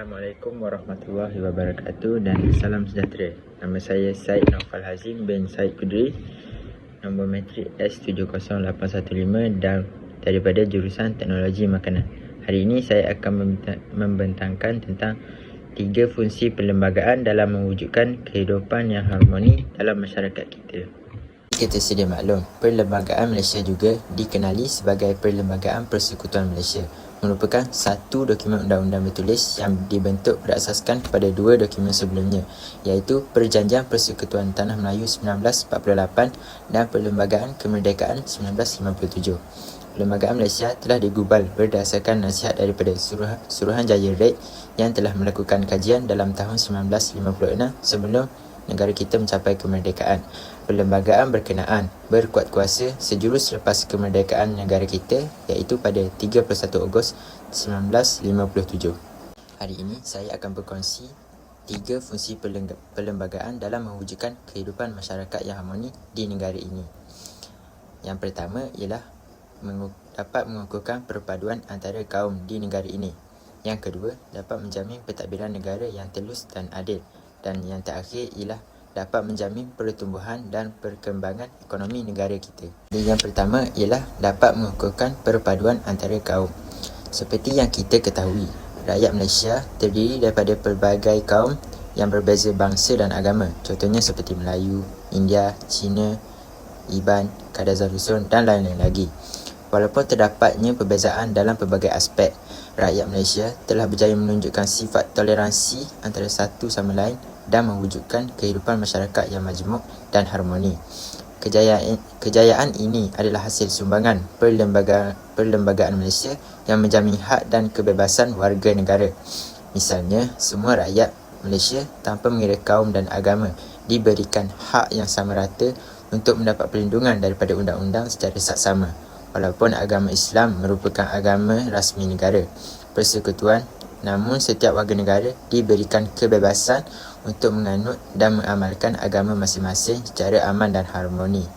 Assalamualaikum warahmatullahi wabarakatuh dan salam sejahtera. Nama saya Syed Naufal Hazim bin Syed Kudri, nombor matrik S70815 dan daripada jurusan Teknologi Makanan. Hari ini saya akan membentangkan tentang 3 fungsi perlembagaan dalam mewujudkan kehidupan yang harmoni dalam masyarakat kita. Kita sedia maklum, Perlembagaan Malaysia juga dikenali sebagai Perlembagaan Persekutuan Malaysia, merupakan satu dokumen undang-undang bertulis yang dibentuk berasaskan kepada 2 dokumen sebelumnya, iaitu Perjanjian Persekutuan Tanah Melayu 1948 dan Perlembagaan Kemerdekaan 1957. Perlembagaan Malaysia telah digubal berdasarkan nasihat daripada Suruhanjaya Red yang telah melakukan kajian dalam tahun 1956 sebelum negara kita mencapai kemerdekaan. Perlembagaan berkenaan berkuat kuasa sejurus selepas kemerdekaan negara kita, iaitu pada 31 Ogos 1957. Hari ini saya akan berkongsi 3 fungsi perlembagaan dalam mewujudkan kehidupan masyarakat yang harmoni di negara ini. Yang pertama ialah dapat mengukuhkan perpaduan antara kaum di negara ini. Yang kedua, dapat menjamin pentadbiran negara yang telus dan adil. Dan yang terakhir ialah dapat menjamin pertumbuhan dan perkembangan ekonomi negara kita. Dan yang pertama ialah dapat mengukuhkan perpaduan antara kaum. Seperti yang kita ketahui, rakyat Malaysia terdiri daripada pelbagai kaum yang berbeza bangsa dan agama. Contohnya seperti Melayu, India, Cina, Iban, Kadazan Dusun dan lain-lain lagi. Walaupun terdapatnya perbezaan dalam pelbagai aspek, rakyat Malaysia telah berjaya menunjukkan sifat toleransi antara satu sama lain dan mewujudkan kehidupan masyarakat yang majmuk dan harmoni. Kejayaan ini adalah hasil sumbangan Perlembagaan Malaysia yang menjamin hak dan kebebasan warga negara. Misalnya, semua rakyat Malaysia tanpa mengira kaum dan agama diberikan hak yang sama rata untuk mendapat perlindungan daripada undang-undang secara saksama. Walaupun agama Islam merupakan agama rasmi negara persekutuan, namun setiap warga negara diberikan kebebasan untuk menganut dan mengamalkan agama masing-masing secara aman dan harmoni.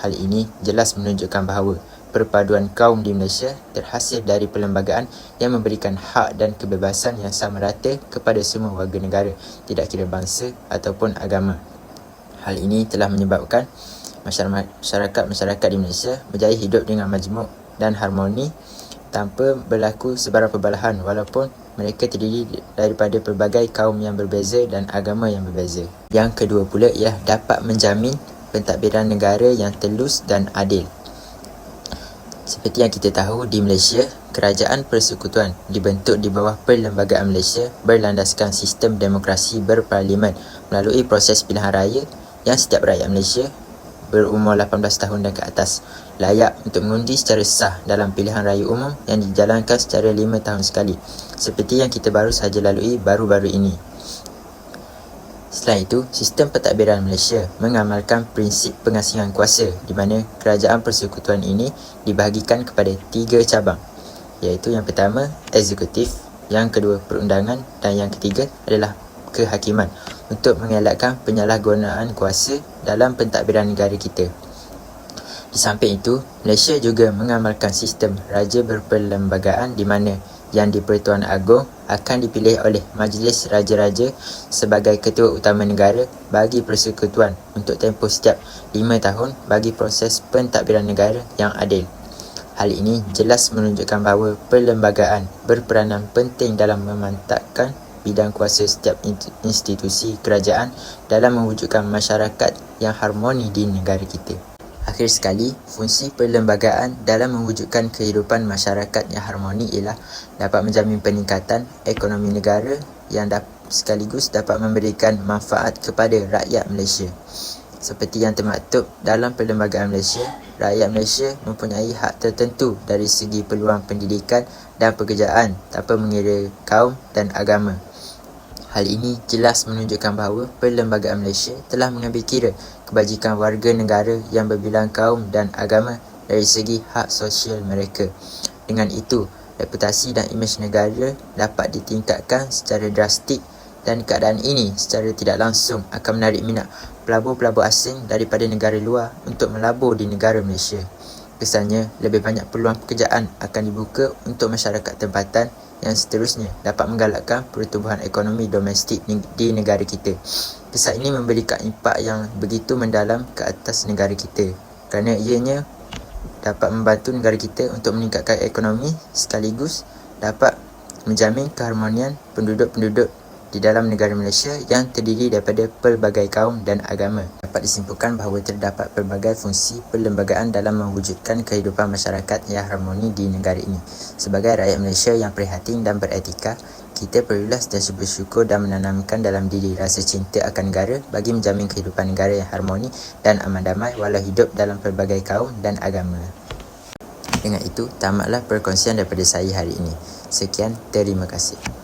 Hal ini jelas menunjukkan bahawa perpaduan kaum di Malaysia terhasil dari perlembagaan yang memberikan hak dan kebebasan yang sama rata kepada semua warga negara, tidak kira bangsa ataupun agama. Hal ini telah menyebabkan masyarakat di Malaysia berjaya hidup dengan majmuk dan harmoni tanpa berlaku sebarang perbalahan, walaupun mereka terdiri daripada pelbagai kaum yang berbeza dan agama yang berbeza. Yang kedua pula ialah dapat menjamin pentadbiran negara yang telus dan adil. Seperti yang kita tahu, di Malaysia, Kerajaan Persekutuan dibentuk di bawah Perlembagaan Malaysia berlandaskan sistem demokrasi berparlimen melalui proses pilihan raya yang setiap rakyat Malaysia berumur 18 tahun dan ke atas layak untuk mengundi secara sah dalam pilihan raya umum yang dijalankan secara 5 tahun sekali, seperti yang kita baru sahaja lalui baru-baru ini. Selain itu, sistem pentadbiran Malaysia mengamalkan prinsip pengasingan kuasa di mana kerajaan persekutuan ini dibahagikan kepada 3 cabang, iaitu yang pertama eksekutif, yang kedua perundangan dan yang ketiga adalah kehakiman, untuk mengelakkan penyalahgunaan kuasa dalam pentadbiran negara kita. Di samping itu, Malaysia juga mengamalkan sistem raja berperlembagaan di mana Yang di-Pertuan Agong akan dipilih oleh Majlis Raja-Raja sebagai ketua utama negara bagi persekutuan untuk tempoh setiap 5 tahun bagi proses pentadbiran negara yang adil. Hal ini jelas menunjukkan bahawa perlembagaan berperanan penting dalam memantapkan bidang kuasa setiap institusi kerajaan dalam mewujudkan masyarakat yang harmoni di negara kita. Akhir sekali, fungsi perlembagaan dalam mewujudkan kehidupan masyarakat yang harmoni ialah dapat menjamin peningkatan ekonomi negara yang sekaligus dapat memberikan manfaat kepada rakyat Malaysia. Seperti yang termaktub dalam Perlembagaan Malaysia, rakyat Malaysia mempunyai hak tertentu dari segi peluang pendidikan dan pekerjaan tanpa mengira kaum dan agama. Hal ini jelas menunjukkan bahawa Perlembagaan Malaysia telah mengambil kira kebajikan warga negara yang berbilang kaum dan agama dari segi hak sosial mereka. Dengan itu, reputasi dan imej negara dapat ditingkatkan secara drastik dan keadaan ini secara tidak langsung akan menarik minat pelabur-pelabur asing daripada negara luar untuk melabur di negara Malaysia. Kesannya, lebih banyak peluang pekerjaan akan dibuka untuk masyarakat tempatan yang seterusnya dapat menggalakkan pertumbuhan ekonomi domestik di negara kita. Kisah ini memberikan impak yang begitu mendalam ke atas negara kita kerana ianya dapat membantu negara kita untuk meningkatkan ekonomi sekaligus dapat menjamin keharmonian penduduk-penduduk di dalam negara Malaysia yang terdiri daripada pelbagai kaum dan agama. Dapat disimpulkan bahawa terdapat pelbagai fungsi perlembagaan dalam mewujudkan kehidupan masyarakat yang harmoni di negara ini. Sebagai rakyat Malaysia yang prihatin dan beretika, kita perlulah sentiasa bersyukur dan menanamkan dalam diri rasa cinta akan negara bagi menjamin kehidupan negara yang harmoni dan aman damai walau hidup dalam pelbagai kaum dan agama. Dengan itu, tamatlah perkongsian daripada saya hari ini. Sekian, terima kasih.